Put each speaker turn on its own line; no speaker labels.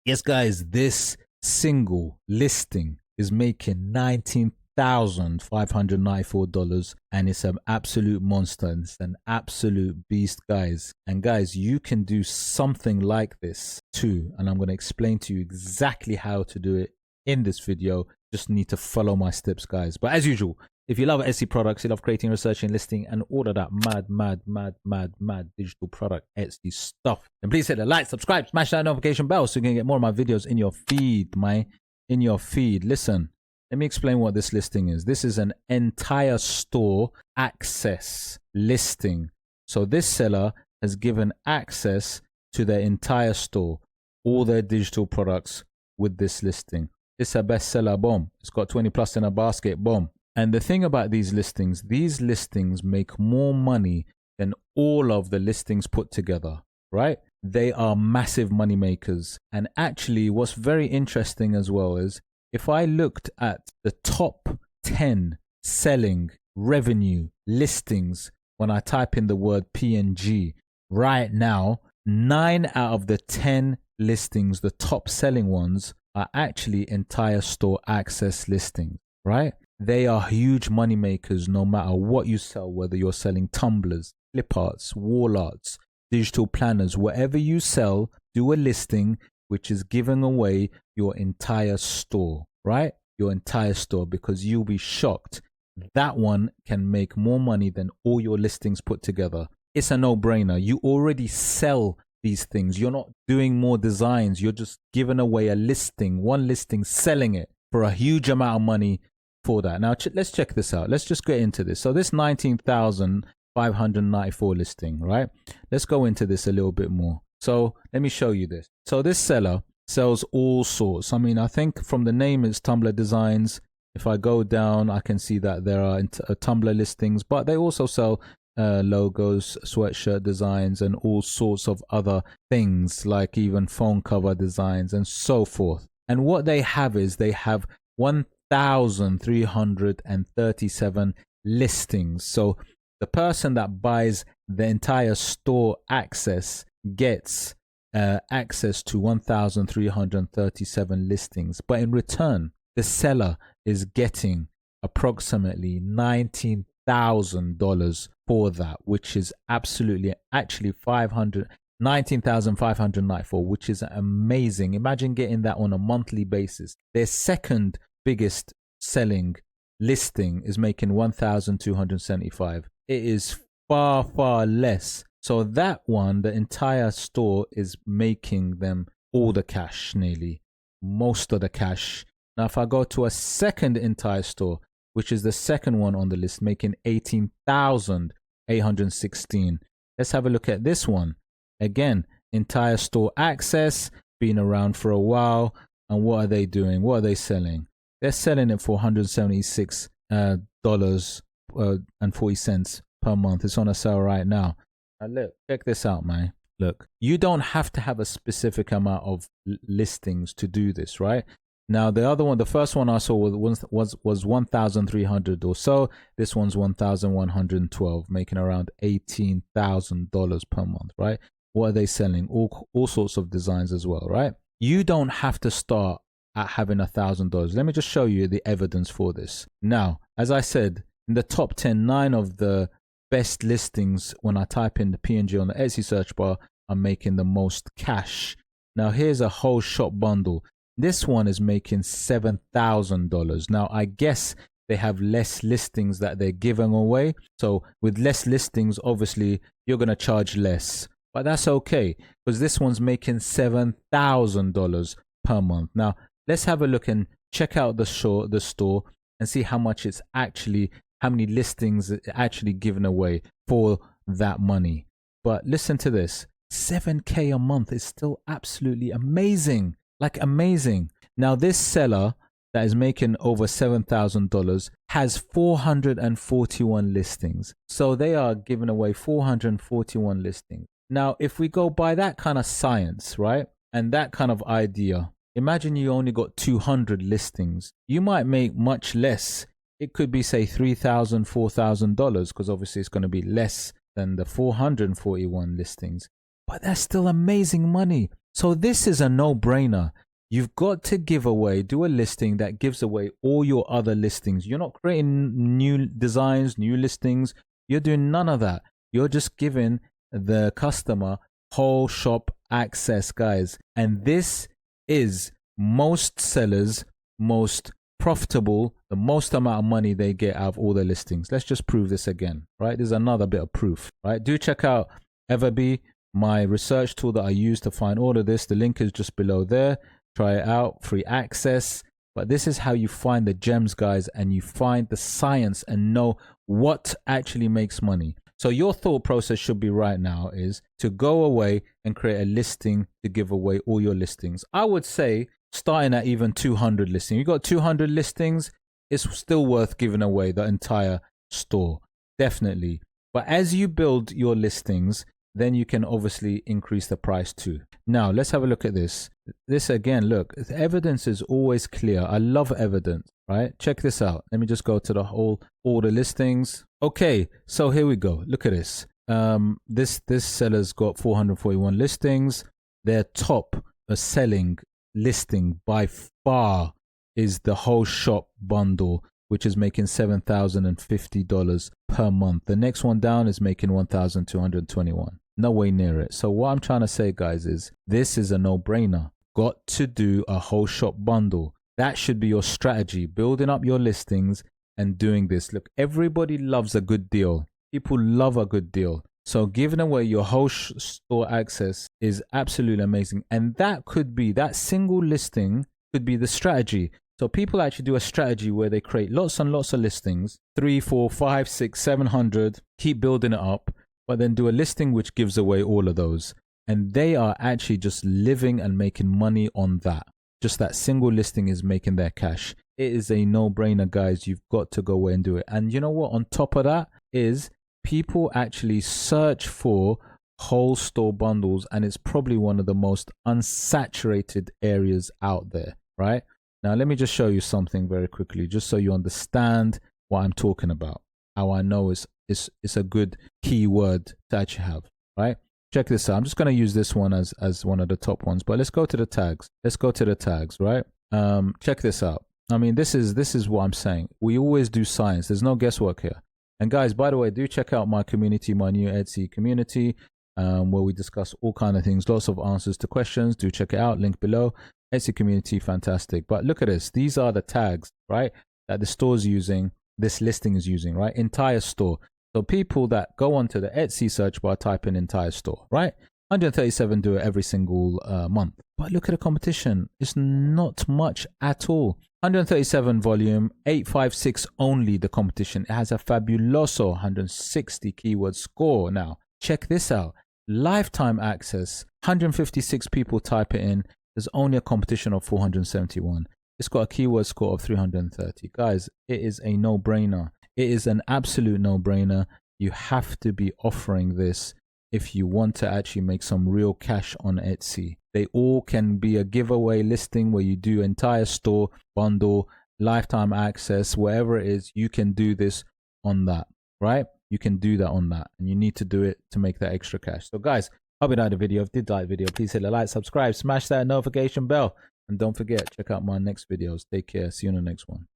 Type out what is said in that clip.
Yes, guys, this single listing is making $19,594 and it's an absolute monster. It's an absolute beast, guys. And guys, you can do something like this too. And I'm going to explain to you exactly how to do it in this video. Just need to follow my steps, guys. But as usual, if you love Etsy products, you love creating, researching, listing, and all of that mad digital product Etsy stuff, then please hit the like, subscribe, smash that notification bell so you can get more of my videos in your feed, in your feed. Listen, let me explain what this listing is. This is an entire store access listing. So this seller has given access to their entire store, all their digital products with this listing. It's a bestseller, boom. It's got 20 plus in a basket, boom. And the thing about these listings make more money than all of the listings put together, right? They are massive money makers. And actually, what's very interesting as well is if I looked at the top 10 selling revenue listings when I type in the word PNG right now, 9 out of the 10 listings, the top selling ones, are actually entire store access listings, right? They are huge money makers no matter what you sell, whether you're selling tumblers, flip arts, wall arts, digital planners, whatever you sell, do a listing which is giving away your entire store, right? Your entire store, because you'll be shocked. That one can make more money than all your listings put together. It's a no-brainer. You already sell these things. You're not doing more designs. You're just giving away a listing, one listing, selling it for a huge amount of money for that. Now, let's check this out. Let's just get into this. So this 19,594 listing, right? Let's go into this a little bit more. So let me show you this. So this seller sells all sorts. I mean, I think from the name it's Tumblr Designs. If I go down, I can see that there are Tumblr listings, but they also sell logos, sweatshirt designs, and all sorts of other things, like even phone cover designs and so forth. And what they have is they have 1,337 listings. So the person that buys the entire store access gets access to 1,337 listings. But in return, the seller is getting approximately $19,000 for that, which is actually 19,594, which is amazing. Imagine getting that on a monthly basis. Their second biggest selling listing is making 1,275. It is far less. So that one, the entire store is making them all the cash, nearly most of the cash. Now, if I go to a second entire store, which is the second one on the list, making 18,816. Let's have a look at this one. Again, entire store access, been around for a while. And what are they doing? What are they selling? They're selling it for $176 and 40 cents per month. It's on a sale right now. Now look, check this out, man. Look, you don't have to have a specific amount of listings to do this, right? Now the other one, the first one I saw was 1,300 or so. This one's 1,112, making around $18,000 per month, right? What are they selling? All sorts of designs as well, right? You don't have to start at having $1,000. Let me just show you the evidence for this. Now, as I said, in the top 10, 9 of the best listings, when I type in the PNG on the Etsy search bar, are making the most cash. Now, here's a whole shop bundle. This one is making $7,000. Now, I guess they have less listings that they're giving away. So with less listings, obviously, you're going to charge less. But that's okay, because this one's making $7,000 per month. Now, let's have a look and check out the store and see how much it's actually, how many listings it's actually given away for that money. But listen to this, $7K a month is still absolutely amazing, like amazing. Now, this seller that is making over $7,000 has 441 listings. So they are giving away 441 listings. Now, if we go by that kind of science, right, and that kind of idea, imagine you only got 200 listings. You might make much less. It could be, say, $3,000, $4,000, because obviously it's going to be less than the 441 listings. but that's still amazing money. So this is a no-brainer. You've got to give away, do a listing that gives away all your other listings. You're not creating new designs, new listings. You're doing none of that. You're just giving the customer whole shop access, guys. And this is most sellers' most profitable, the most amount of money they get out of all their listings. Let's just prove this again, right? There's another bit of proof, right? Do check out EVERBEE, my research tool that I use to find all of this. The link is just below there. Try it out, free access. But this is how you find the gems, guys, and you find the science and know what actually makes money. So your thought process should be right now is to go away and create a listing to give away all your listings. I would say starting at even 200 listings. You got 200 listings, it's still worth giving away the entire store, definitely. But as you build your listings, then you can obviously increase the price too. Now, let's have a look at this. This again, look, the evidence is always clear. I love evidence, right? Check this out. Let me just go to the whole order listings. Okay, so here we go. Look at this. This seller's got 441 listings. Their top selling listing by far is the whole shop bundle, which is making $7,050 per month. The next one down is making $1,221. No way near it. So what I'm trying to say, guys, is this is a no-brainer. Got to do a whole shop bundle. That should be your strategy, building up your listings and doing this. Look, everybody loves a good deal. People love a good deal. So giving away your whole store access is absolutely amazing. And that could be, that single listing could be the strategy. So people actually do a strategy where they create lots and lots of listings, 3, 4, 5, 6, 700, keep building it up, but then do a listing which gives away all of those. And they are actually just living and making money on that. Just that single listing is making their cash. It is a no-brainer, guys. You've got to go away and do it. And you know what? On top of that is people actually search for whole store bundles, and it's probably one of the most unsaturated areas out there, right? Now, let me just show you something very quickly, just so you understand what I'm talking about. How I know it's a good keyword to actually have, right? Check this out. I'm just going to use this one as one of the top ones, but let's go to the tags. Let's go to the tags, right? Check this out. I mean, this is what I'm saying. We always do science. There's no guesswork here. And guys, by the way, do check out my community, my new Etsy community, where we discuss all kind of things, lots of answers to questions. Do check it out, link below. Etsy community, fantastic. But look at this. These are the tags, right, that the store's using, this listing is using, right? Entire store. So people that go onto the Etsy search bar, type in entire store, right? 137 do it every single month. But look at the competition. It's not much at all. 137 volume, 856 only the competition. It has a fabuloso 160 keyword score. Now, check this out. Lifetime access, 156 people type it in. There's only a competition of 471. It's got a keyword score of 330. Guys, it is a no-brainer. It is an absolute no-brainer. You have to be offering this if you want to actually make some real cash on Etsy. They all can be a giveaway listing where you do entire store, bundle, lifetime access, wherever it is, you can do this on that, right? You can do that on that, and you need to do it to make that extra cash. So guys, hope you liked the video. If you did like the video, please hit the like, subscribe, smash that notification bell, and don't forget, check out my next videos. Take care. See you in the next one.